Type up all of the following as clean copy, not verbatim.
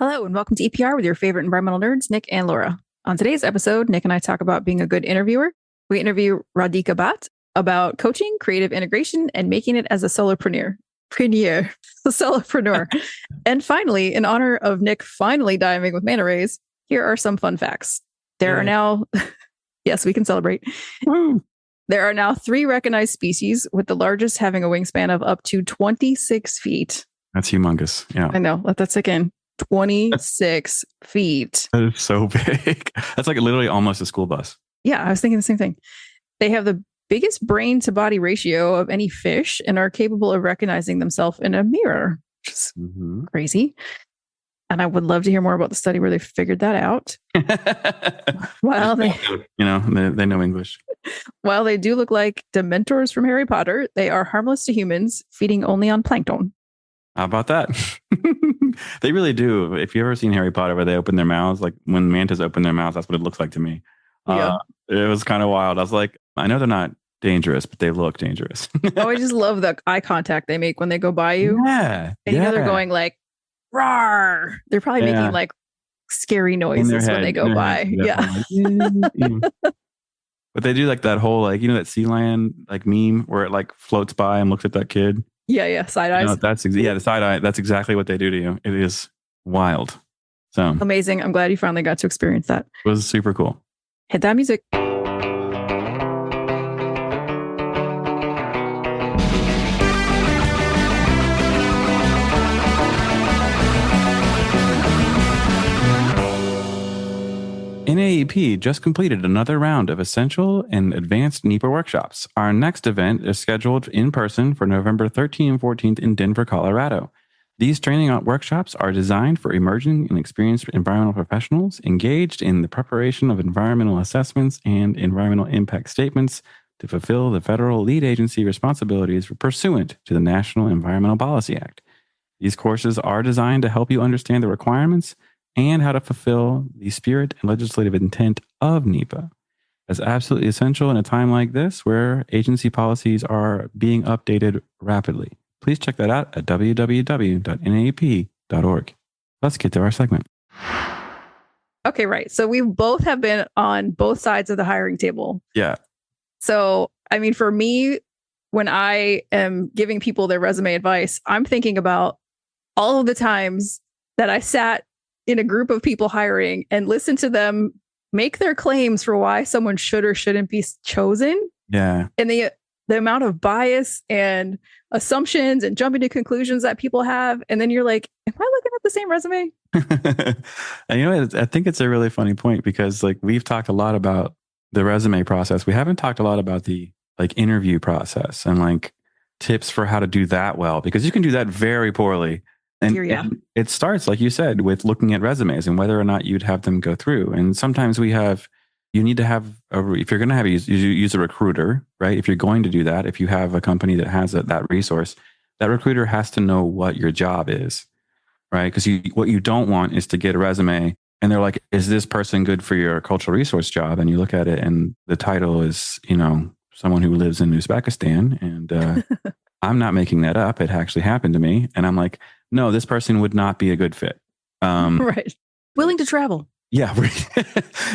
Hello, and welcome to EPR with your favorite environmental nerds, Nic and Laura. On today's episode, Nic and I talk about being a good interviewer. We interview Radhika Bhatt about coaching, creative integration, and making it as a solopreneur. And finally, in honor of Nic finally diving with manta rays, here are some fun facts. There are now, yes, we can celebrate. Woo. There are now 3 recognized species, with the largest having a wingspan of up to 26 feet. That's humongous. Yeah. I know. Let that sink in. 26 feet. That is so big. That's like literally almost a school bus. Yeah, I was thinking the same thing. They have the biggest brain to body ratio of any fish and are capable of recognizing themselves in a mirror, which is crazy. And I would love to hear more about the study where they figured that out. While they, they know English. While they do look like Dementors from Harry Potter, they are harmless to humans, feeding only on plankton. How about that? They really do. If you've ever seen Harry Potter where they open their mouths, like when mantas open their mouths, that's what it looks like to me. Yeah. It was kind of wild. I was like, I know they're not dangerous, but they look dangerous. Oh, I just love the eye contact they make when they go by you. Yeah. And you know they're going like, "Rawr." They're probably making like scary noises when they go by. Yeah. But they do like that whole that Sealand like meme where it like floats by and looks at that kid. Yeah, side eyes. The side eye. That's exactly what they do to you. It is wild. So amazing. I'm glad you finally got to experience that. It was super cool. Hit that music. NAEP just completed another round of essential and advanced NEPA workshops. Our next event is scheduled in person for November 13th and 14th in Denver, Colorado. These training workshops are designed for emerging and experienced environmental professionals engaged in the preparation of environmental assessments and environmental impact statements to fulfill the federal lead agency responsibilities pursuant to the National Environmental Policy Act. These courses are designed to help you understand the requirements and how to fulfill the spirit and legislative intent of NEPA. That's absolutely essential in a time like this where agency policies are being updated rapidly. Please check that out at www.naep.org. Let's get to our segment. Okay, right. So we both have been on both sides of the hiring table. Yeah. So, I mean, for me, when I am giving people their resume advice, I'm thinking about all of the times that I sat in a group of people hiring and listen to them make their claims for why someone should or shouldn't be chosen. Yeah. And the amount of bias and assumptions and jumping to conclusions that people have. And then you're like, am I looking at the same resume? And I think it's a really funny point because we've talked a lot about the resume process. We haven't talked a lot about the interview process and tips for how to do that well, because you can do that very poorly. And it starts, like you said, with looking at resumes and whether or not you'd have them go through. And sometimes you need to have, if you're going to have use a recruiter, right? If you're going to do that, if you have a company that has that resource, that recruiter has to know what your job is, right? Because what you don't want is to get a resume and they're like, is this person good for your cultural resource job? And you look at it and the title is, someone who lives in Uzbekistan. And I'm not making that up. It actually happened to me. And I'm like, no, this person would not be a good fit. Right. Willing to travel. Yeah.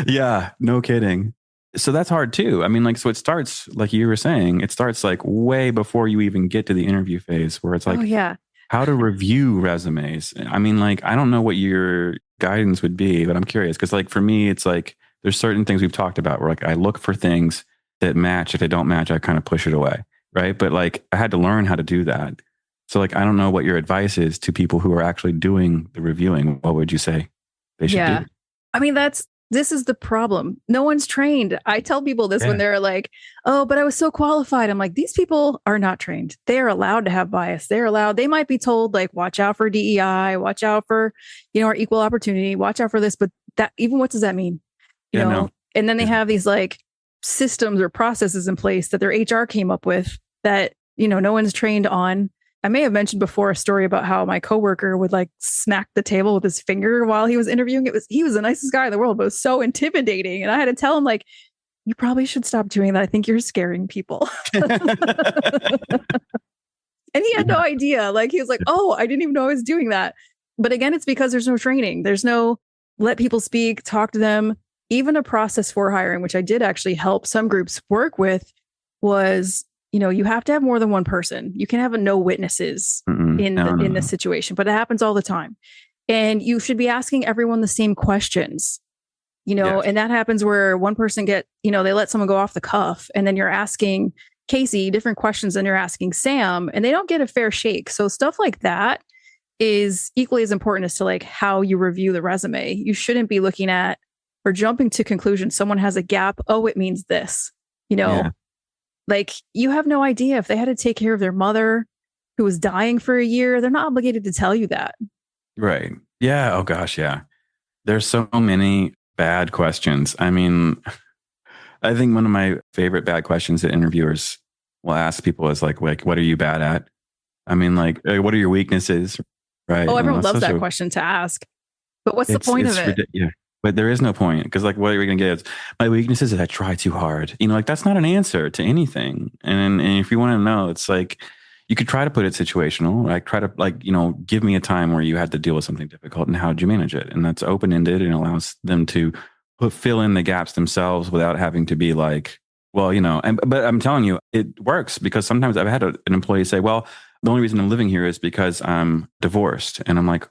Yeah. No kidding. So that's hard too. I mean, so it starts, like you were saying, it starts way before you even get to the interview phase where it's how to review resumes. I mean, I don't know what your guidance would be, but I'm curious. Cause for me, it's there's certain things we've talked about where I look for things that match. If they don't match, I kind of push it away. Right. But I had to learn how to do that. So I don't know what your advice is to people who are actually doing the reviewing. What would you say they should do? I mean, this is the problem. No one's trained. I tell people this when they're like, oh, but I was so qualified. I'm like, these people are not trained. They are allowed to have bias. They might be told watch out for DEI, watch out for, our equal opportunity, watch out for this. But what does that mean? You know? No. And then they have these systems or processes in place that their HR came up with that, no one's trained on. I may have mentioned before a story about how my coworker would smack the table with his finger while he was interviewing. He was the nicest guy in the world, but it was so intimidating. And I had to tell him you probably should stop doing that. I think you're scaring people. And he had no idea. He was like, oh, I didn't even know I was doing that. But again, it's because there's no training. There's no let people speak, talk to them. Even a process for hiring, which I did actually help some groups work with, was, you have to have more than one person. You can have no witnesses in the situation, but it happens all the time. And you should be asking everyone the same questions, yes. And that happens where one person they let someone go off the cuff, and then you're asking Casey different questions than you're asking Sam, and they don't get a fair shake. So stuff like that is equally as important as to like how you review the resume. You shouldn't be looking at or jumping to conclusions. Someone has a gap. Oh, it means this, like you have no idea if they had to take care of their mother who was dying for a year. They're not obligated to tell you that. Right. Yeah. Oh gosh. Yeah. There's so many bad questions. I mean, I think one of my favorite bad questions that interviewers will ask people is like, what are you bad at? I mean, like, what are your weaknesses? Right. Oh, everyone loves that question to ask. But what's the point of it? Yeah. But there is no point, because like, what are we going to get? My weakness is that I try too hard. Like that's not an answer to anything. And if you want to know, it's like, you could try to put it situational, like try to give me a time where you had to deal with something difficult and how did you manage it? And that's open-ended and allows them to fill in the gaps themselves without having to be like, well, but I'm telling you, it works, because sometimes I've had an employee say, well, the only reason I'm living here is because I'm divorced. And I'm like,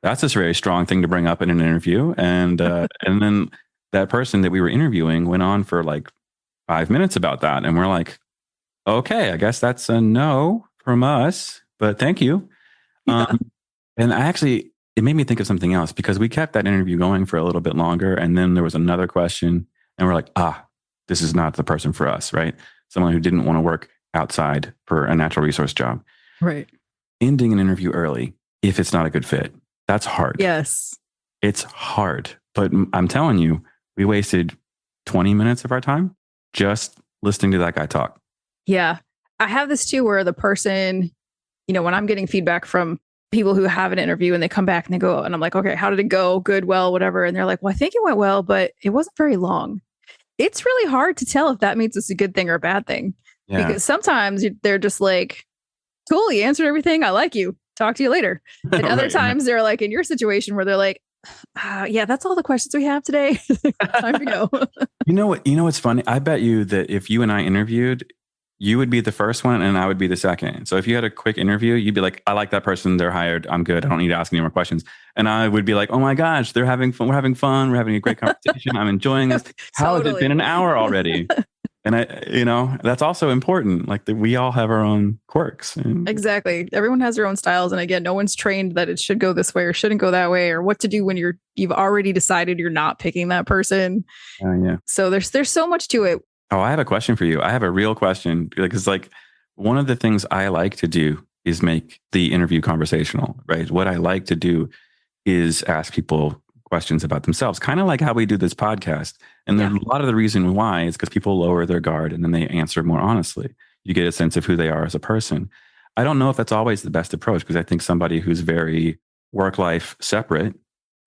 that's a very strong thing to bring up in an interview. And and then that person that we were interviewing went on for like 5 minutes about that. And we're like, okay, I guess that's a no from us, but thank you. Yeah. And it made me think of something else, because we kept that interview going for a little bit longer. And then there was another question and we're like, this is not the person for us, right? Someone who didn't want to work outside for a natural resource job. Right. Ending an interview early, if it's not a good fit, that's hard. Yes. It's hard. But I'm telling you, we wasted 20 minutes of our time just listening to that guy talk. Yeah. I have this too, where the person, when I'm getting feedback from people who have an interview and they come back and they go, and I'm like, okay, how did it go? Good, well, whatever. And they're like, well, I think it went well, but it wasn't very long. It's really hard to tell if that means it's a good thing or a bad thing. Yeah. Because sometimes they're just like, cool, you answered everything. I like you. Talk to you later. And other times they're like in your situation where they're like, yeah, that's all the questions we have today. Time to go. You know what's funny? I bet you that if you and I interviewed, you would be the first one and I would be the second. So if you had a quick interview, you'd be like, I like that person. They're hired. I'm good. I don't need to ask any more questions. And I would be like, oh my gosh, they're having fun. We're having fun. We're having a great conversation. I'm enjoying this. How has it been an hour already? And that's also important. Like we all have our own quirks. Exactly. Everyone has their own styles. And again, no one's trained that it should go this way or shouldn't go that way, or what to do when you've already decided you're not picking that person. Yeah. So there's so much to it. Oh, I have a question for you. I have a real question, because like one of the things I like to do is make the interview conversational, right? What I like to do is ask people questions about themselves, kind of like how we do this podcast. And a lot of the reason why is because people lower their guard and then they answer more honestly. You get a sense of who they are as a person. I don't know if that's always the best approach, because I think somebody who's very work-life separate,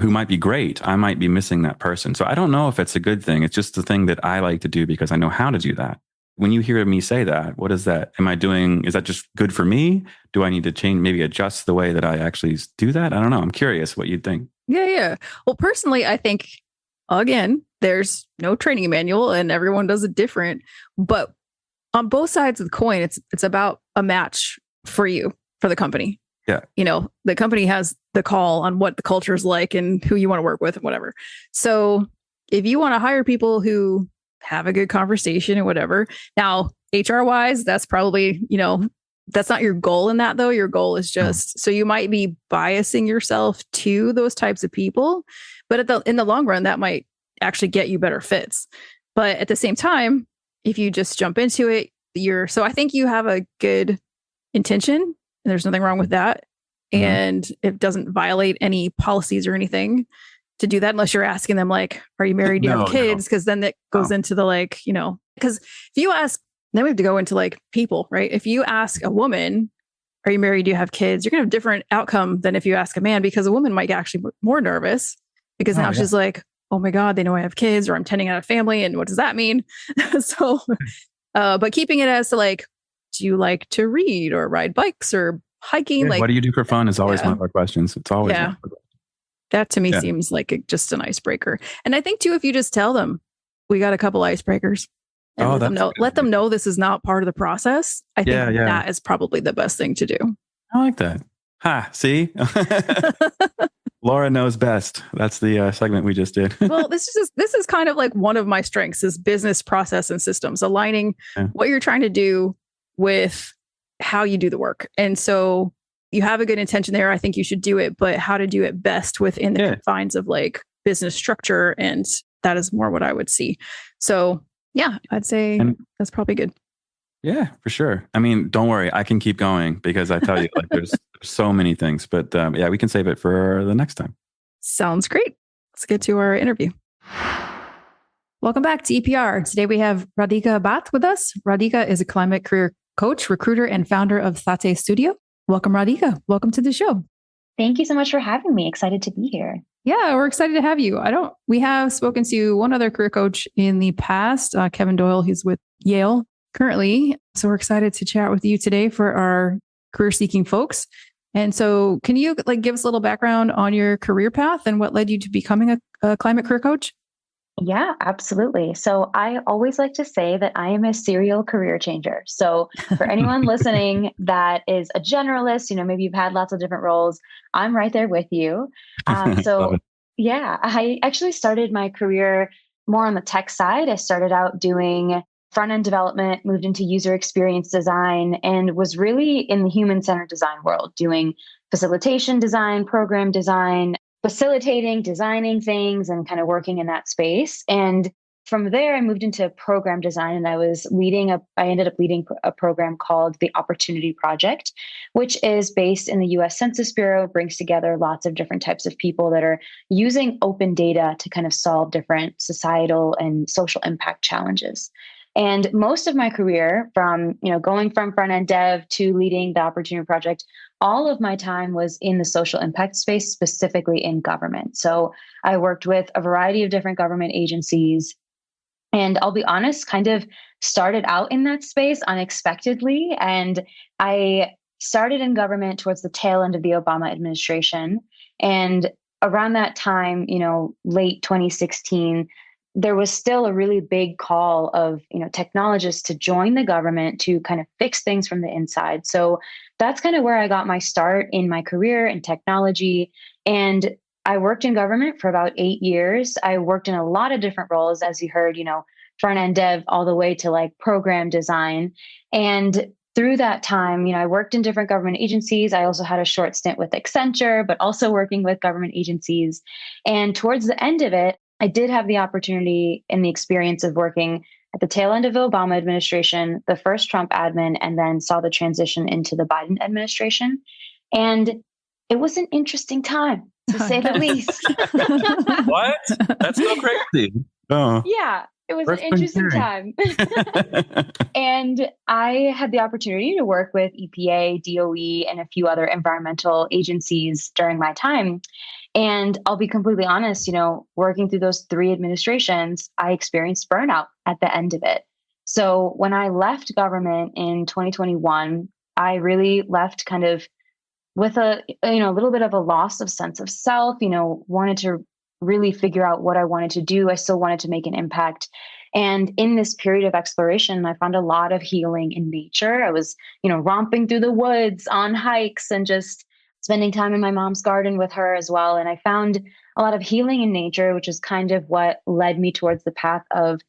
who might be great, I might be missing that person. So I don't know if it's a good thing. It's just the thing that I like to do because I know how to do that. When you hear me say that, what is that? Is that just good for me? Do I need to change, maybe adjust the way that I actually do that? I don't know. I'm curious what you'd think. Yeah. Well, personally, I think, again, there's no training manual and everyone does it different. But on both sides of the coin, it's about a match for you, for the company. Yeah. The company has the call on what the culture is like and who you want to work with and whatever. So if you want to hire people who have a good conversation and whatever, now HR wise, that's probably, that's not your goal in that though. Your goal is just, so you might be biasing yourself to those types of people, but in the long run, that might actually get you better fits. But at the same time, if you just jump into it, so I think you have a good intention and there's nothing wrong with that. Mm-hmm. And it doesn't violate any policies or anything to do that, unless you're asking them like, are you married? Do you have kids? Because then that goes into the because if you ask, then we have to go into like people, right? If you ask a woman, are you married? Do you have kids? You're going to have a different outcome than if you ask a man, because a woman might get actually more nervous because now she's like, oh my God, they know I have kids, or I'm tending on a family. And what does that mean? So, but keeping it as to like, do you like to read or ride bikes or hiking. Yeah, Like, what do you do for fun is always yeah. one of our questions. It's always one of our questions. That to me seems like just an icebreaker. And I think too, if you just tell them, we got a couple icebreakers and let them know this is not part of the process. I think that is probably the best thing to do. I like that. See? Laura knows best. That's the segment we just did. Well, this is kind of like one of my strengths is business process and systems, aligning what you're trying to do with how you do the work. And so you have a good intention there. I think you should do it, but how to do it best within the confines of like business structure. And that is more what I would see. So yeah, I'd say that's probably good. Yeah, for sure. I mean, don't worry. I can keep going because I tell you, like, there's so many things. But we can save it for the next time. Sounds great. Let's get to our interview. Welcome back to EPR. Today we have Radhika Bhatt with us. Radhika is a climate career coach, recruiter, and founder of Saathe Studio. Welcome, Radhika. Welcome to the show. Thank you so much for having me. Excited to be here. Yeah, we're excited to have you. We have spoken to one other career coach in the past, Kevin Doyle. He's with Yale currently. So we're excited to chat with you today for our career seeking folks. And so can you give us a little background on your career path and what led you to becoming a climate career coach? Yeah, absolutely. So I always like to say that I am a serial career changer. So for anyone listening that is a generalist, maybe you've had lots of different roles, I'm right there with you. I actually started my career more on the tech side. I started out doing front-end development, moved into user experience design, and was really in the human-centered design world, doing facilitation design, program design, facilitating, designing things, and kind of working in that space. And from there, I moved into program design, and I ended up leading a program called the Opportunity Project, which is based in the US Census Bureau, brings together lots of different types of people that are using open data to kind of solve different societal and social impact challenges. And most of my career, from going from front-end dev to leading the Opportunity Project, all of my time was in the social impact space, specifically in government. So I worked with a variety of different government agencies. And I'll be honest, kind of started out in that space unexpectedly. And I started in government towards the tail end of the Obama administration. And around that time, late 2016, there was still a really big call of, technologists to join the government to kind of fix things from the inside. So that's kind of where I got my start in my career in technology. And I worked in government for about 8 years. I worked in a lot of different roles, as you heard, front-end dev all the way to like program design. And through that time, I worked in different government agencies. I also had a short stint with Accenture, but also working with government agencies. And towards the end of it, I did have the opportunity and the experience of working at the tail end of the Obama administration, the first Trump admin, and then saw the transition into the Biden administration. And it was an interesting time, to say the least. What? That's so crazy. Oh. Yeah, it was an interesting time. And I had the opportunity to work with EPA, DOE, and a few other environmental agencies during my time. And I'll be completely honest, working through those 3 administrations, I experienced burnout at the end of it. So when I left government in 2021, I really left kind of with a little bit of a loss of sense of self, wanted to really figure out what I wanted to do. I still wanted to make an impact. And in this period of exploration, I found a lot of healing in nature. I was, romping through the woods on hikes and just spending time in my mom's garden with her as well. And I found a lot of healing in nature, which is kind of what led me towards the path of,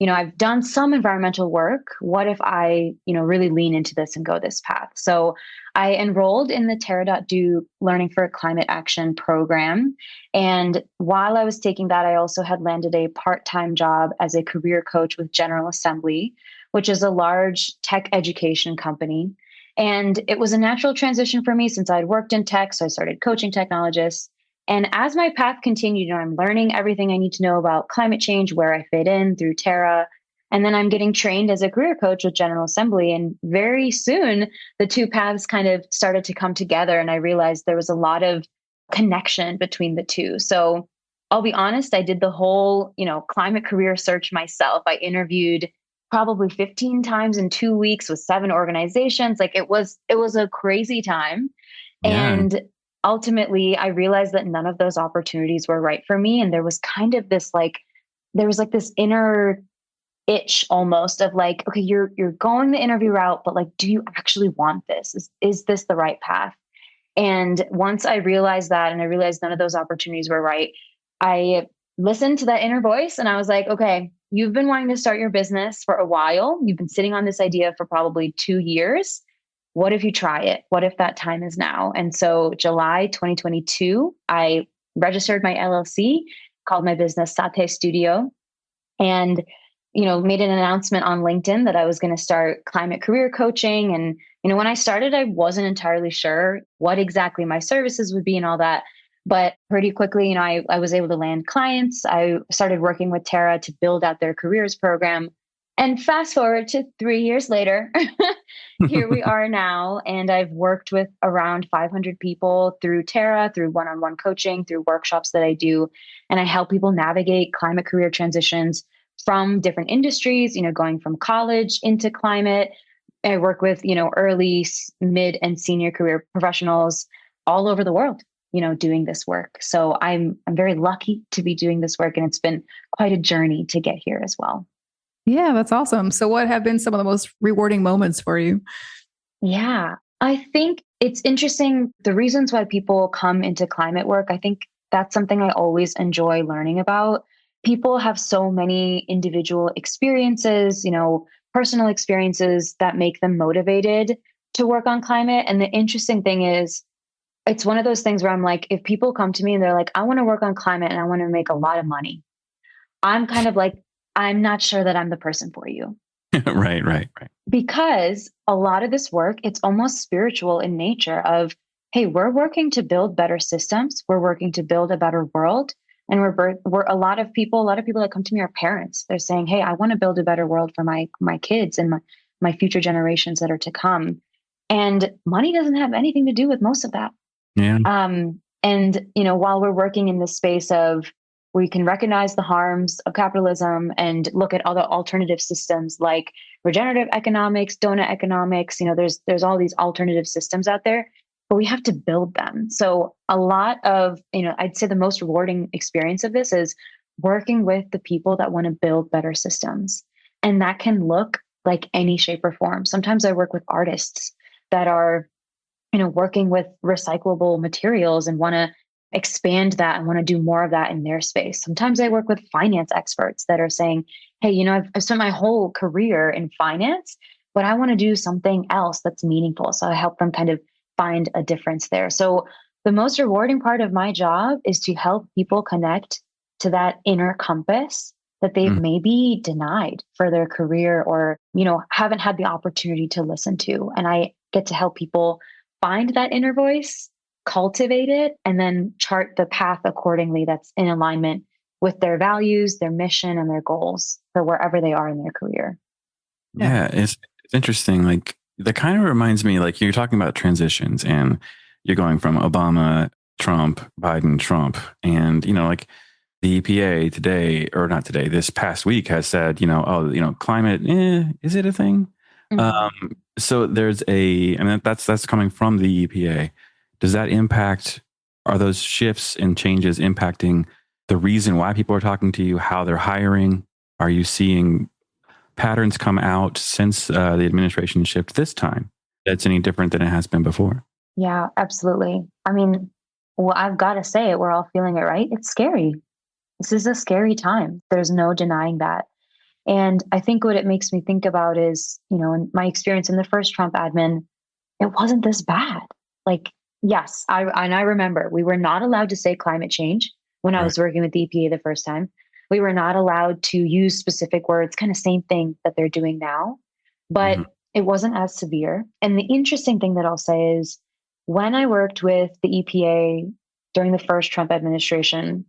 I've done some environmental work. What if I, really lean into this and go this path? So I enrolled in the Terra.do Learning for Climate Action program. And while I was taking that, I also had landed a part-time job as a career coach with General Assembly, which is a large tech education company. And it was a natural transition for me since I'd worked in tech. So I started coaching technologists. And as my path continued, I'm learning everything I need to know about climate change, where I fit in through Terra. And then I'm getting trained as a career coach with General Assembly. And very soon, the 2 paths kind of started to come together. And I realized there was a lot of connection between the 2. So I'll be honest, I did the whole, climate career search myself. I interviewed probably 15 times in 2 weeks with 7 organizations. Like it was a crazy time. Yeah. And ultimately I realized that none of those opportunities were right for me. And there was kind of this there was like this inner itch almost of like, okay, you're going the interview route, but like, do you actually want this? Is this the right path? And once I realized that, and I realized none of those opportunities were right, I listened to that inner voice and I was like, okay, you've been wanting to start your business for a while. You've been sitting on this idea for probably 2 years. What if you try it? What if that time is now? And so July 2022, I registered my LLC, called my business Saathe Studio, and made an announcement on LinkedIn that I was going to start climate career coaching. And when I started, I wasn't entirely sure what exactly my services would be and all that. But pretty quickly, I was able to land clients. I started working with Tara to build out their careers program. And fast forward to 3 years later, here we are now. And I've worked with around 500 people through Tara, through one-on-one coaching, through workshops that I do. And I help people navigate climate career transitions from different industries, going from college into climate. I work with, early, mid, and senior career professionals all over the world, doing this work. So I'm very lucky to be doing this work, and it's been quite a journey to get here as well. Yeah, that's awesome. So what have been some of the most rewarding moments for you? Yeah, I think it's interesting the reasons why people come into climate work. I think that's something I always enjoy learning about. People have so many individual experiences, personal experiences that make them motivated to work on climate. And the interesting thing is, it's one of those things where I'm like, if people come to me and they're like, I want to work on climate and I want to make a lot of money, I'm kind of like, I'm not sure that I'm the person for you. Right. Because a lot of this work, it's almost spiritual in nature of, hey, we're working to build better systems. We're working to build a better world. And we're a lot of people that come to me are parents. They're saying, hey, I want to build a better world for my kids and my future generations that are to come. And money doesn't have anything to do with most of that. Yeah. And while we're working in this space of where you can recognize the harms of capitalism and look at other alternative systems like regenerative economics, donut economics, there's all these alternative systems out there, but we have to build them. So a lot of, I'd say the most rewarding experience of this is working with the people that want to build better systems. And that can look like any shape or form. Sometimes I work with artists that are, working with recyclable materials and want to expand that and want to do more of that in their space. Sometimes I work with finance experts that are saying, hey, I've spent my whole career in finance, but I want to do something else that's meaningful. So I help them kind of find a difference there. So the most rewarding part of my job is to help people connect to that inner compass that they've maybe denied for their career or, haven't had the opportunity to listen to. And I get to help people find that inner voice, cultivate it, and then chart the path accordingly that's in alignment with their values, their mission, and their goals for wherever they are in their career. Yeah, it's interesting. Like that kind of reminds me, like you're talking about transitions and you're going from Obama, Trump, Biden, Trump, and like the EPA today, or not today, this past week has said, climate, is it a thing? So there's that's coming from the EPA. Does that impact, are those shifts and changes impacting the reason why people are talking to you, how they're hiring? Are you seeing patterns come out since the administration shift this time that's any different than it has been before? Yeah, absolutely. I mean, well, I've got to say it. We're all feeling it, right? It's scary. This is a scary time. There's no denying that. And I think what it makes me think about is, in my experience in the first Trump admin, it wasn't this bad. Like, yes, I remember we were not allowed to say climate change when I was working with the EPA the first time. We were not allowed to use specific words, kind of same thing that they're doing now, but it wasn't as severe. And the interesting thing that I'll say is when I worked with the EPA during the first Trump administration,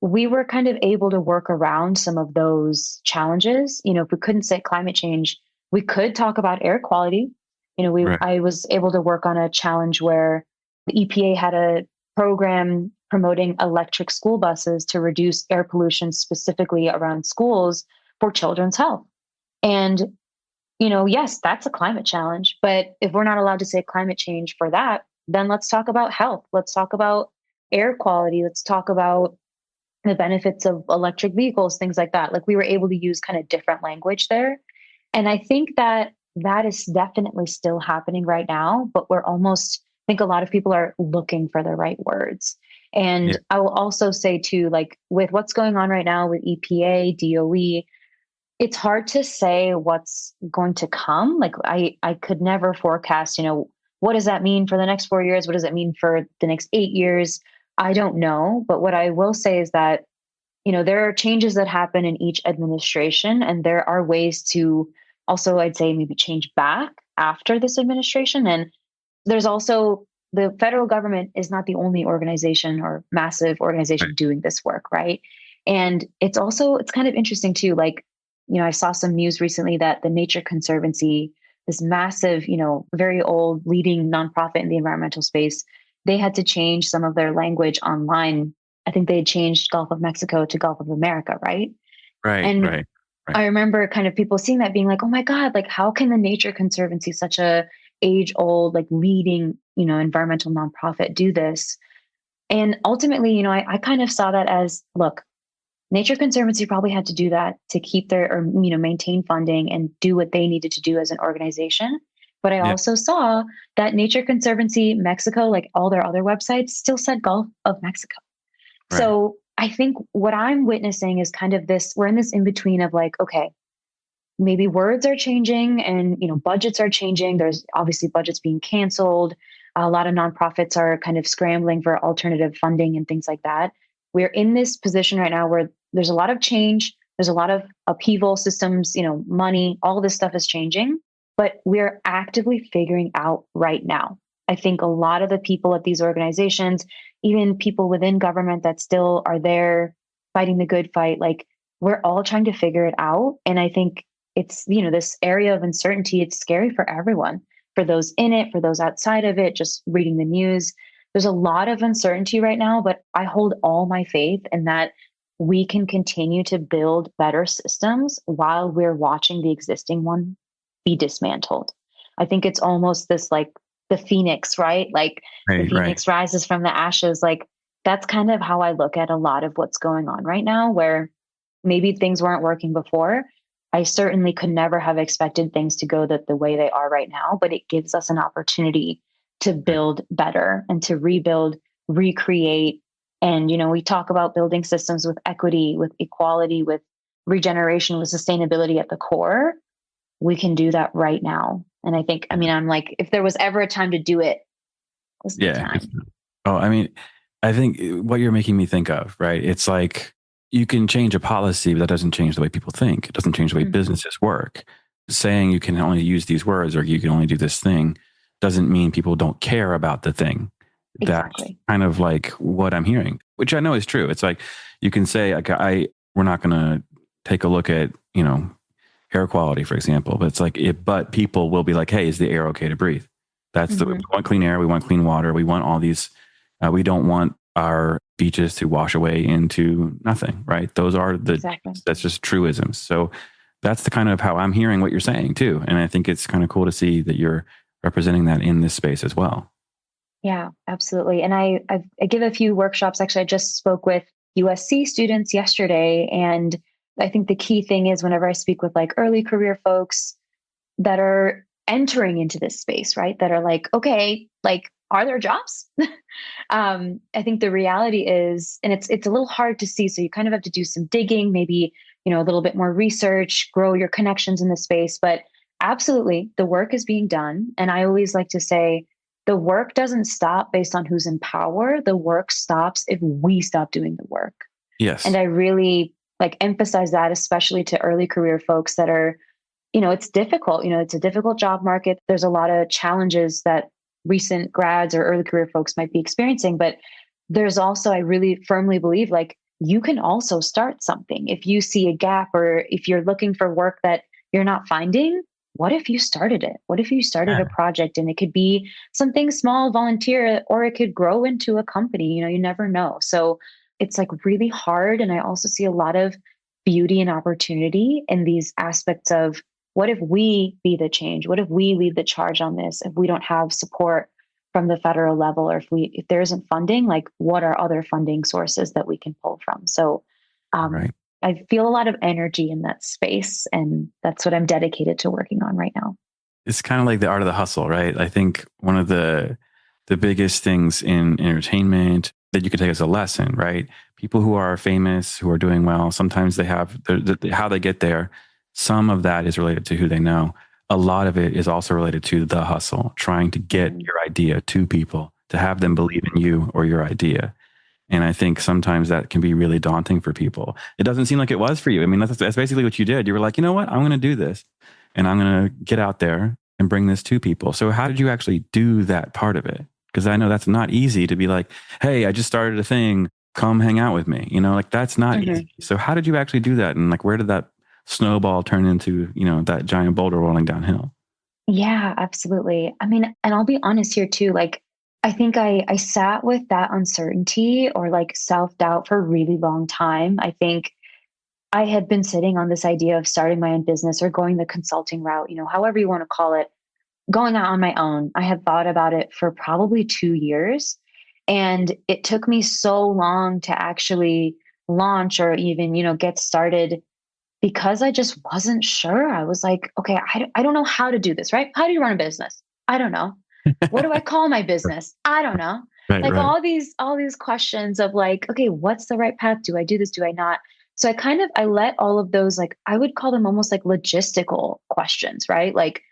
we were kind of able to work around some of those challenges. If we couldn't say climate change, we could talk about air quality. I was able to work on a challenge where the EPA had a program promoting electric school buses to reduce air pollution specifically around schools for children's health. And, yes, that's a climate challenge. But if we're not allowed to say climate change for that, then let's talk about health. Let's talk about air quality. Let's talk about the benefits of electric vehicles, things like that. Like we were able to use kind of different language there. And I think that that is definitely still happening right now, but I think a lot of people are looking for the right words. Yeah. And I will also say too, like with what's going on right now with EPA, DOE, it's hard to say what's going to come. Like I could never forecast, what does that mean for the next 4 years? What does it mean for the next 8 years? I don't know. But what I will say is that, there are changes that happen in each administration, and there are ways to also, I'd say, maybe change back after this administration. And there's also the federal government is not the only organization or massive organization doing this work, right? And it's kind of interesting too. Like, I saw some news recently that the Nature Conservancy, this massive, very old leading nonprofit in the environmental space, they had to change some of their language online. I think they had changed Gulf of Mexico to Gulf of America, right? And I remember kind of people seeing that being like, oh my God, like how can the Nature Conservancy, such a age old, like leading, environmental nonprofit do this? And ultimately, I kind of saw that as, look, Nature Conservancy probably had to do that to keep their, or, maintain funding and do what they needed to do as an organization. But I also saw that Nature Conservancy Mexico, like all their other websites, still said Gulf of Mexico. Right. So I think what I'm witnessing is kind of this, we're in this in between of like, okay, maybe words are changing and, budgets are changing. There's obviously budgets being canceled. A lot of nonprofits are kind of scrambling for alternative funding and things like that. We're in this position right now where there's a lot of change. There's a lot of upheaval systems, money, all this stuff is changing, but we're actively figuring out right now. I think a lot of the people at these organizations, even people within government that still are there fighting the good fight, like we're all trying to figure it out. And I think it's, this area of uncertainty, it's scary for everyone, for those in it, for those outside of it, just reading the news. There's a lot of uncertainty right now, but I hold all my faith in that we can continue to build better systems while we're watching the existing one be dismantled. I think it's almost this like the phoenix, right? Like the phoenix rises from the ashes. Like that's kind of how I look at a lot of what's going on right now, where maybe things weren't working before. I certainly could never have expected things to go the way they are right now, but it gives us an opportunity to build better and to rebuild, recreate. And, we talk about building systems with equity, with equality, with regeneration, with sustainability at the core. We can do that right now. And I think, I'm like, if there was ever a time to do it, this is the time. Oh, I think what you're making me think of, right? It's like you can change a policy, but that doesn't change the way people think. It doesn't change the way businesses work. Saying you can only use these words or you can only do this thing doesn't mean people don't care about the thing. Exactly. That's kind of like what I'm hearing, which I know is true. It's like you can say, like, we're not going to take a look at, air quality, for example, but it's like, but people will be like, hey, is the air okay to breathe? That's we want clean air. We want clean water. We want all these, we don't want our beaches to wash away into nothing, right? Those are that's just truisms. So that's the kind of how I'm hearing what you're saying too. And I think it's kind of cool to see that you're representing that in this space as well. Yeah, absolutely. And I give a few workshops. Actually, I just spoke with USC students yesterday. And I think the key thing is whenever I speak with like early career folks that are entering into this space, right? That are like, okay, like, are there jobs? I think the reality is, and it's a little hard to see. So you kind of have to do some digging, maybe, a little bit more research, grow your connections in the space. But absolutely, the work is being done. And I always like to say, the work doesn't stop based on who's in power. The work stops if we stop doing the work. Yes. And I really like emphasize that, especially to early career folks that are, it's difficult. It's a difficult job market. There's a lot of challenges that recent grads or early career folks might be experiencing. But there's also, I really firmly believe, like, you can also start something. If you see a gap or if you're looking for work that you're not finding, what if you started it? What if you started a project, and it could be something small, volunteer, or it could grow into a company, you never know. So it's like really hard. And I also see a lot of beauty and opportunity in these aspects of what if we be the change? What if we lead the charge on this? If we don't have support from the federal level, or if there isn't funding, like what are other funding sources that we can pull from? So Right. I feel a lot of energy in that space, and that's what I'm dedicated to working on right now. It's kind of like the art of the hustle, right? I think one of the biggest things in entertainment that you could take as a lesson, right? People who are famous, who are doing well, sometimes they have how they get there. Some of that is related to who they know. A lot of it is also related to the hustle, trying to get your idea to people, to have them believe in you or your idea. And I think sometimes that can be really daunting for people. It doesn't seem like it was for you. I mean, that's basically what you did. You were like, you know what? I'm going to do this and I'm going to get out there and bring this to people. So how did you actually do that part of it? Because I know that's not easy to be like, hey, I just started a thing. Come hang out with me. Like that's not easy. So how did you actually do that? And like, where did that snowball turn into, that giant boulder rolling downhill? Yeah, absolutely. I mean, and I'll be honest here too. Like, I think I sat with that uncertainty or like self-doubt for a really long time. I think I had been sitting on this idea of starting my own business or going the consulting route, however you want to call it, going out on my own. I had thought about it for probably 2 years. And it took me so long to actually launch or even, get started because I just wasn't sure. I was like, okay, I don't know how to do this, right? How do you run a business? I don't know. What do I call my business? I don't know. Right, Like right. all these questions of like, okay, what's the right path? Do I do this? Do I not? So I let all of those, like, I would call them almost like logistical questions, right? Like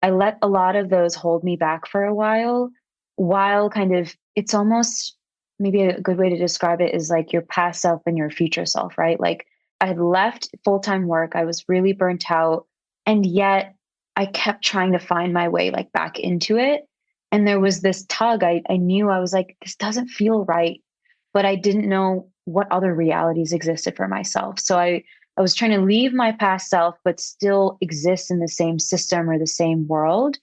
I let a lot of those hold me back for a while kind of, it's almost maybe a good way to describe it is like your past self and your future self, right? Like I had left full-time work. I was really burnt out. And yet I kept trying to find my way like back into it. And there was this tug. I knew I was like, this doesn't feel right, but I didn't know what other realities existed for myself. So I was trying to leave my past self, but still exist in the same system or the same world.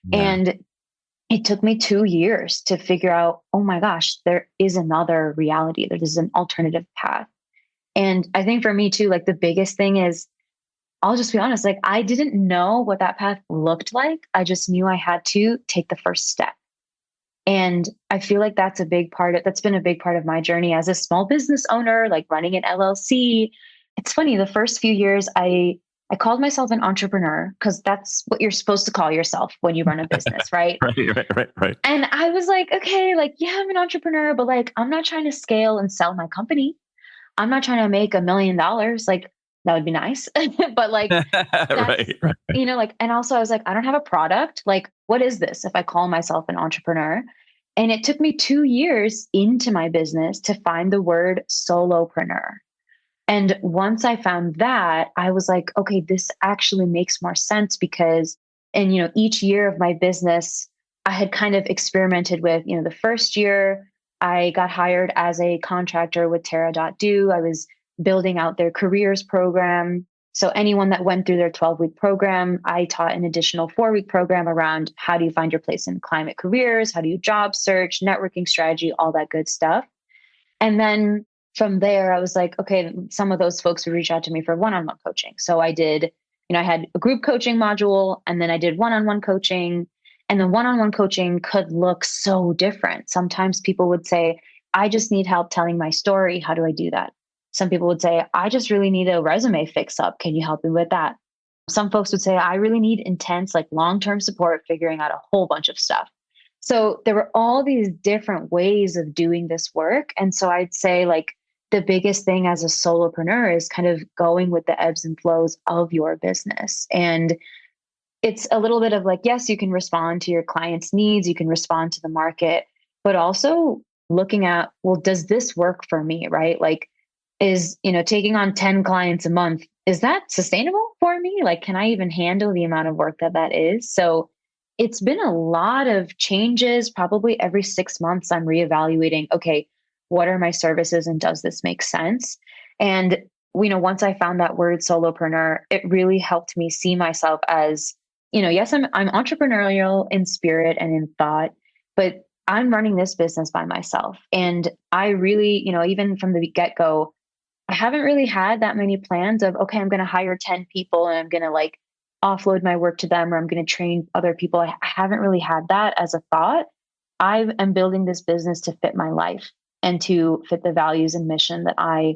Yeah. And it took me 2 years to figure out, oh my gosh, there is another reality. There is an alternative path. And I think for me too, like the biggest thing is, I'll just be honest, like I didn't know what that path looked like. I just knew I had to take the first step. And I feel like that's been a big part of my journey as a small business owner, like running an LLC. It's funny, the first few years I called myself an entrepreneur because that's what you're supposed to call yourself when you run a business, right? Right. And I was like, okay, like, yeah, I'm an entrepreneur, but like, I'm not trying to scale and sell my company. I'm not trying to make $1 million. Like, that would be nice. But like, that's, right. like, and also I was like, I don't have a product. Like, what is this if I call myself an entrepreneur? And it took me 2 years into my business to find the word solopreneur. And once I found that, I was like, okay, this actually makes more sense because, and, each year of my business, I had kind of experimented with, the first year I got hired as a contractor with Terra.do. I was building out their careers program. So anyone that went through their 12-week program, I taught an additional 4-week program around how do you find your place in climate careers? How do you job search, networking strategy, all that good stuff. And then from there, I was like, okay, some of those folks would reach out to me for one-on-one coaching. So I did, I had a group coaching module and then I did one-on-one coaching. And the one-on-one coaching could look so different. Sometimes people would say, I just need help telling my story. How do I do that? Some people would say, I just really need a resume fix up. Can you help me with that? Some folks would say, I really need intense, like long-term support, figuring out a whole bunch of stuff. So there were all these different ways of doing this work. And so I'd say like the biggest thing as a solopreneur is kind of going with the ebbs and flows of your business. And it's a little bit of like, yes, you can respond to your client's needs, you can respond to the market, but also looking at, well, does this work for me, right? Like, is, taking on 10 clients a month, is that sustainable for me? Like, can I even handle the amount of work that is? So it's been a lot of changes. Probably every 6 months, I'm reevaluating, okay, what are my services and does this make sense? And, once I found that word solopreneur, it really helped me see myself as, yes, I'm entrepreneurial in spirit and in thought, but I'm running this business by myself. And I really, even from the get-go, I haven't really had that many plans of, okay, I'm going to hire 10 people and I'm going to like offload my work to them or I'm going to train other people. I haven't really had that as a thought. I am building this business to fit my life and to fit the values and mission that I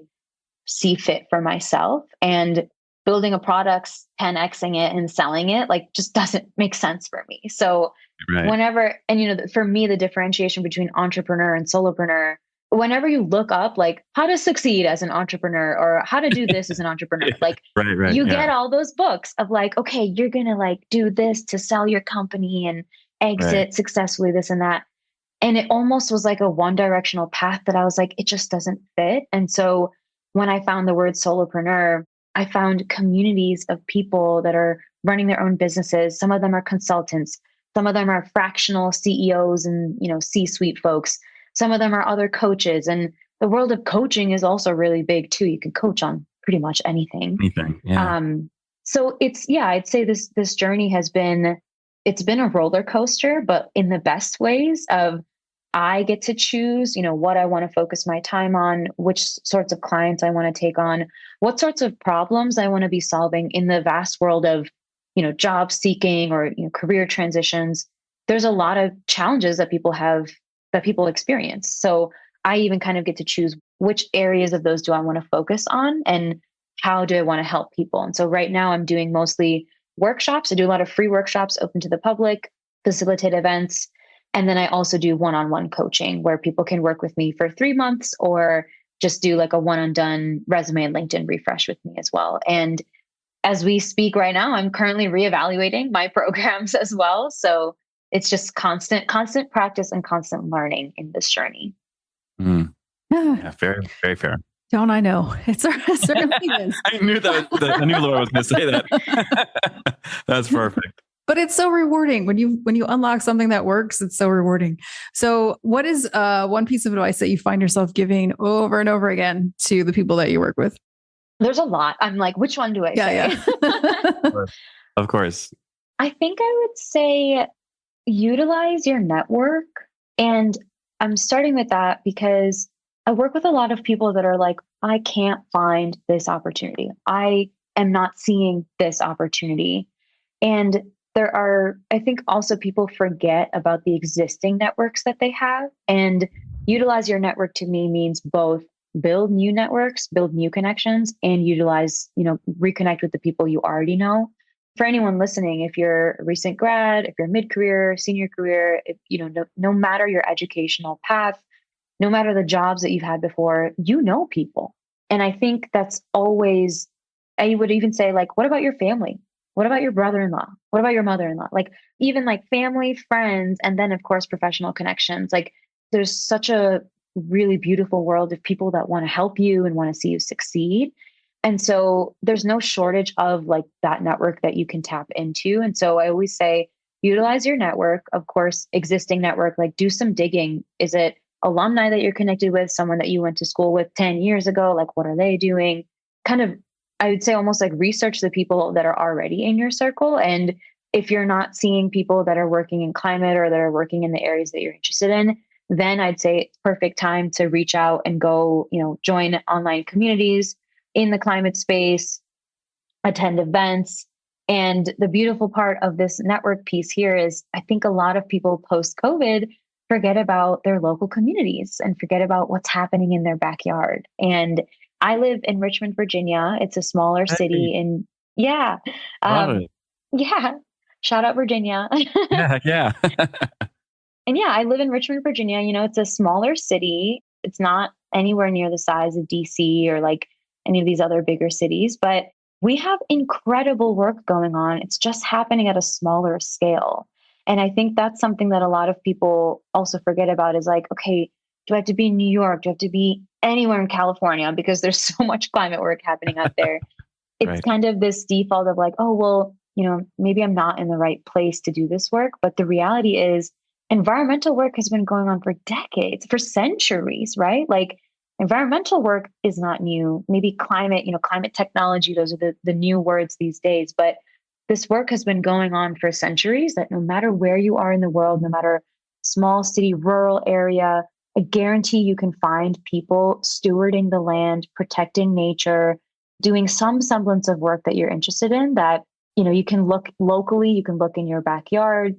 see fit for myself. And building a product, 10xing it and selling it, like just doesn't make sense for me. So whenever, and for me, the differentiation between entrepreneur and solopreneur, whenever you look up like how to succeed as an entrepreneur or how to do this as an entrepreneur, like you get all those books of like, okay, you're going to like do this to sell your company and exit successfully, this and that. And it almost was like a one directional path that I was like, it just doesn't fit. And so when I found the word solopreneur, I found communities of people that are running their own businesses. Some of them are consultants. Some of them are fractional CEOs and, C-suite folks. Some of them are other coaches. And the world of coaching is also really big too. You can coach on pretty much anything. Yeah. So I'd say this journey it's been a roller coaster, but in the best ways of I get to choose, what I want to focus my time on, which sorts of clients I want to take on, what sorts of problems I want to be solving in the vast world of, job seeking or career transitions. There's a lot of challenges that people experience. So I even kind of get to choose which areas of those do I want to focus on and how do I want to help people. And so right now I'm doing mostly workshops. I do a lot of free workshops open to the public, facilitate events. And then I also do one-on-one coaching where people can work with me for 3 months or just do like a one and done resume and LinkedIn refresh with me as well. And as we speak right now, I'm currently reevaluating my programs as well. So it's just constant practice and constant learning in this journey. Yeah, very, very fair. Don't I know? It certainly is. I knew Laura was going to say that. That's perfect. But it's so rewarding when you unlock something that works. It's so rewarding. So what is one piece of advice that you find yourself giving over and over again to the people that you work with? There's a lot. I'm like, which one do I say? Yeah. Of course. I think I would say utilize your network. And I'm starting with that because I work with a lot of people that are like, I can't find this opportunity. I am not seeing this opportunity. And there are, I think also people forget about the existing networks that they have, and utilize your network to me means both build new networks, build new connections, and utilize, reconnect with the people you already know. For anyone listening, if you're a recent grad, if you're mid-career, senior career, if, no matter your educational path, no matter the jobs that you've had before, people. And I think that's always, I would even say like, what about your family? What about your brother-in-law? What about your mother-in-law? Like even like family, friends, and then of course, professional connections. Like there's such a really beautiful world of people that want to help you and want to see you succeed. And so there's no shortage of like that network that you can tap into. And so I always say, utilize your network, of course, existing network, like do some digging. Is it alumni that you're connected with, someone that you went to school with 10 years ago? Like, what are they doing? Kind of, I would say almost like research the people that are already in your circle. And if you're not seeing people that are working in climate or that are working in the areas that you're interested in, then I'd say it's perfect time to reach out and go, join online communities in the climate space, attend events. And the beautiful part of this network piece here is I think a lot of people post-COVID forget about their local communities and forget about what's happening in their backyard. And I live in Richmond, Virginia. It's a smaller city yeah. Yeah. Shout out Virginia. Yeah. And yeah, I live in Richmond, Virginia. It's a smaller city. It's not anywhere near the size of DC or like any of these other bigger cities, but we have incredible work going on. It's just happening at a smaller scale. And I think that's something that a lot of people also forget about is like, okay, do I have to be in New York? Do I have to be anywhere in California? Because there's so much climate work happening out there. It's kind of this default of like, oh, well, maybe I'm not in the right place to do this work. But the reality is environmental work has been going on for decades, for centuries, right? Like environmental work is not new. Maybe climate, climate technology, those are the new words these days. But this work has been going on for centuries, that no matter where you are in the world, no matter small city, rural area, I guarantee you can find people stewarding the land, protecting nature, doing some semblance of work that you're interested in that you can look locally, you can look in your backyard,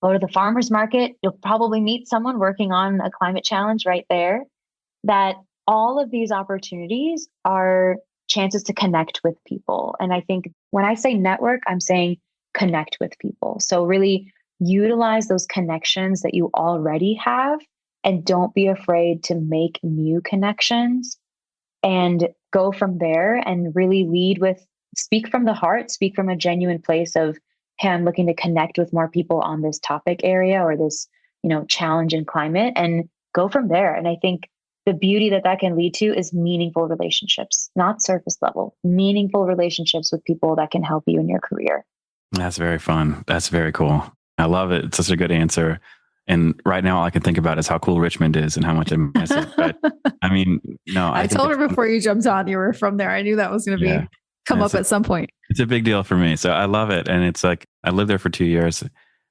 go to the farmer's market. You'll probably meet someone working on a climate challenge right there. That all of these opportunities are chances to connect with people. And I think when I say network, I'm saying connect with people. So really utilize those connections that you already have and don't be afraid to make new connections and go from there and really lead with speak from the heart, speak from a genuine place of, hey, I'm looking to connect with more people on this topic area or this, challenge in climate, and go from there. And I think the beauty that can lead to is meaningful relationships, not surface level, meaningful relationships with people that can help you in your career. That's very fun. That's very cool. I love it. It's such a good answer. And right now, all I can think about is how cool Richmond is and how much I miss it. But I mean, no, I told her before you jumped on, you were from there. I knew that was going to come up at some point. It's a big deal for me. So I love it. And it's like, I lived there for 2 years,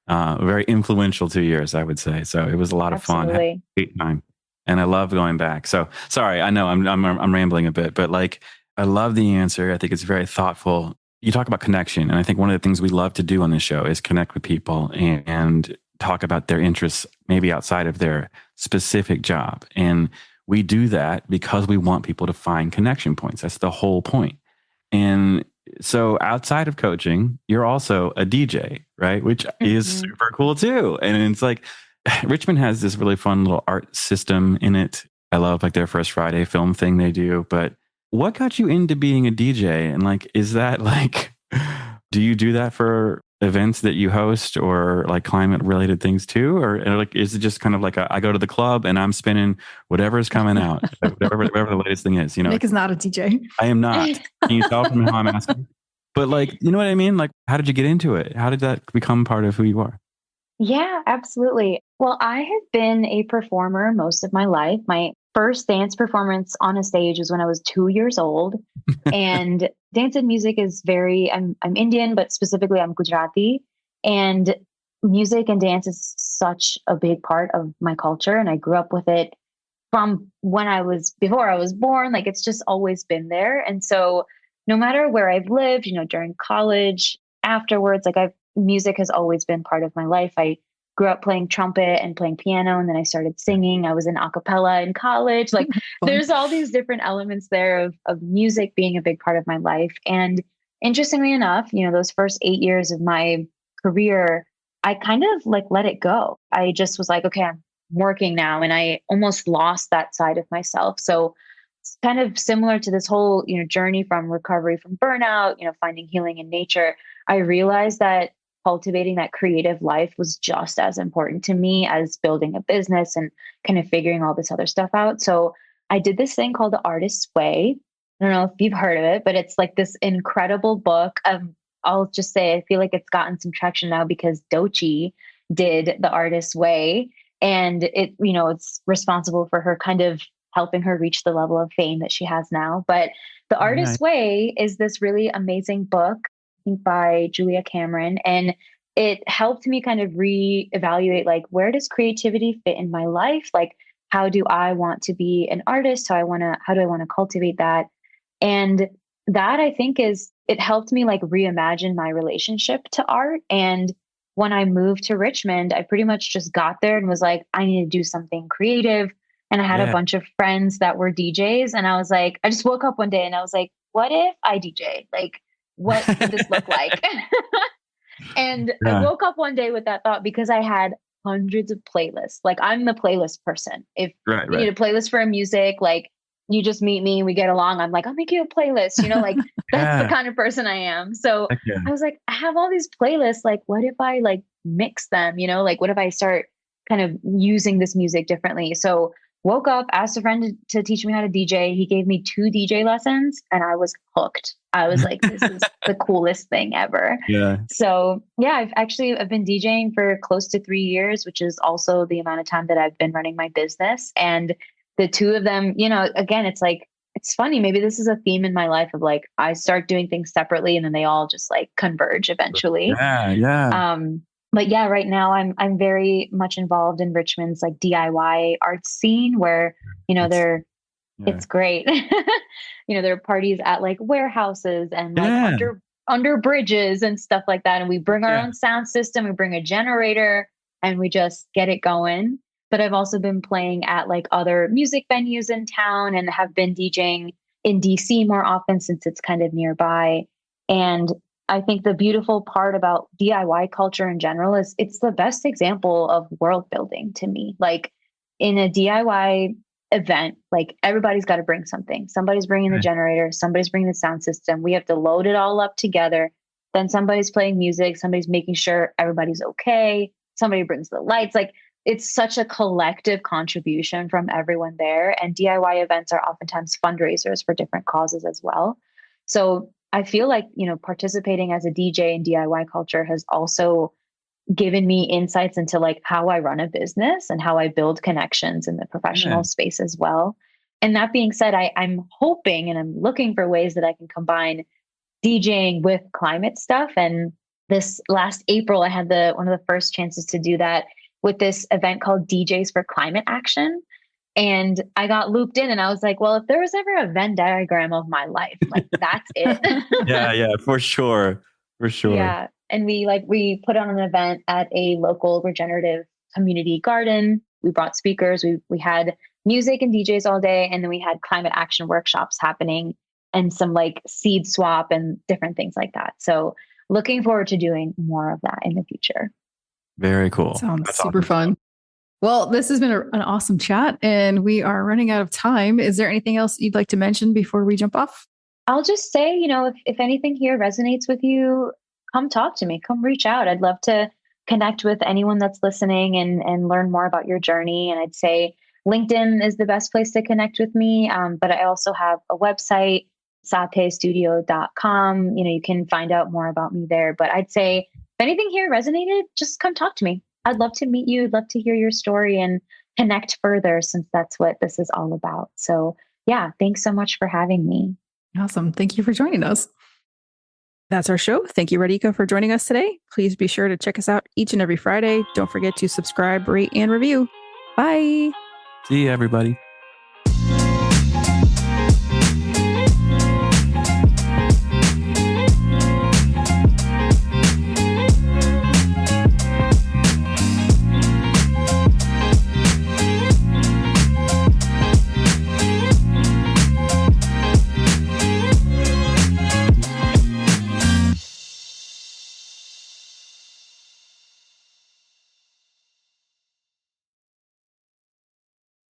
very influential 2 years, I would say. So it was a lot of fun. Had a great time. And I love going back. So sorry, I know I'm rambling a bit, but like, I love the answer. I think it's very thoughtful. You talk about connection. And I think one of the things we love to do on this show is connect with people and talk about their interests, maybe outside of their specific job. And we do that because we want people to find connection points. That's the whole point. And so outside of coaching, you're also a DJ, right? Which is super cool too. And it's like, Richmond has this really fun little art system in it. I love like their First Friday film thing they do. But what got you into being a DJ? And like, is that like, do you do that for events that you host or like climate related things too? Or like, is it just kind of like I go to the club and I'm spinning whatever's coming out, whatever the latest thing is, Nick is not a DJ. I am not. Can you tell from how I'm asking? But like, you know what I mean? Like, how did you get into it? How did that become part of who you are? Yeah, absolutely. Well, I have been a performer most of my life. My first dance performance on a stage was when I was 2 years old. And dance and music is I'm Indian, but specifically I'm Gujarati. And music and dance is such a big part of my culture. And I grew up with it from before I was born. Like it's just always been there. And so no matter where I've lived, during college, afterwards, music has always been part of my life. I grew up playing trumpet and playing piano, and then I started singing. I was in a cappella in college. Like there's all these different elements there of music being a big part of my life. And interestingly enough, those first 8 years of my career, I kind of like let it go. I just was like, okay, I'm working now. And I almost lost that side of myself. So it's kind of similar to this whole, journey from recovery from burnout, finding healing in nature. I realized that cultivating that creative life was just as important to me as building a business and kind of figuring all this other stuff out. So I did this thing called The Artist's Way. I don't know if you've heard of it, but it's like this incredible book of, I'll just say, I feel like it's gotten some traction now because Doechii did The Artist's Way. And it's responsible for her kind of helping her reach the level of fame that she has now. But The Artist's Way is this really amazing book by Julia Cameron. And it helped me kind of reevaluate, like, where does creativity fit in my life? Like, how do I want to be an artist? How do I want to cultivate that? And that, I think, it helped me like reimagine my relationship to art. And when I moved to Richmond, I pretty much just got there and was like, I need to do something creative. And I had a bunch of friends that were DJs. And I was like, I just woke up one day and I was like, what if I DJ? Like, what would this look like? And I woke up one day with that thought because I had hundreds of playlists. Like I'm the playlist person. If you need a playlist for a music, like you just meet me and we get along. I'm like, I'll make you a playlist, like that's the kind of person I am. So I was like, I have all these playlists. Like, what if I like mix them, like what if I start kind of using this music differently? So woke up, asked a friend to teach me how to DJ. He gave me 2 DJ lessons and I was hooked. I was like, this is the coolest thing ever. Yeah. So I've been DJing for close to 3 years, which is also the amount of time that I've been running my business. And the 2 of them, again, it's like, it's funny. Maybe this is a theme in my life of like, I start doing things separately and then they all just like converge eventually. But right now I'm very much involved in Richmond's like DIY art scene where, it's great. There are parties at like warehouses and like under bridges and stuff like that. And we bring our Yeah. own sound system, we bring a generator, and we just get it going. But I've also been playing at like other music venues in town and have been DJing in DC more often since it's kind of nearby. And I think the beautiful part about DIY culture in general is it's the best example of world building to me. Like in a DIY event, like everybody's got to bring something. Somebody's bringing the generator, somebody's bringing the sound system. We have to load it all up together. Then somebody's playing music, somebody's making sure everybody's okay. Somebody brings the lights. Like it's such a collective contribution from everyone there. And DIY events are oftentimes fundraisers for different causes as well. So I feel like, participating as a DJ in DIY culture has also given me insights into like how I run a business and how I build connections in the professional space as well. And that being said, I'm hoping and I'm looking for ways that I can combine DJing with climate stuff. And this last April, I had one of the first chances to do that with this event called DJs for Climate Action. And I got looped in and I was like, well, if there was ever a Venn diagram of my life, like that's it. Yeah, for sure. For sure. Yeah. And we put on an event at a local regenerative community garden. We brought speakers. We had music and DJs all day. And then we had climate action workshops happening and some like seed swap and different things like that. So looking forward to doing more of that in the future. Very cool. Sounds super fun. Well, this has been an awesome chat and we are running out of time. Is there anything else you'd like to mention before we jump off? I'll just say, if anything here resonates with you, come talk to me, come reach out. I'd love to connect with anyone that's listening and learn more about your journey. And I'd say LinkedIn is the best place to connect with me. But I also have a website, sathestudio.com. You can find out more about me there. But I'd say if anything here resonated, just come talk to me. I'd love to meet you. I'd love to hear your story and connect further since that's what this is all about. So yeah, thanks so much for having me. Awesome. Thank you for joining us. That's our show. Thank you, Radhika, for joining us today. Please be sure to check us out each and every Friday. Don't forget to subscribe, rate, and review. Bye. See you, everybody.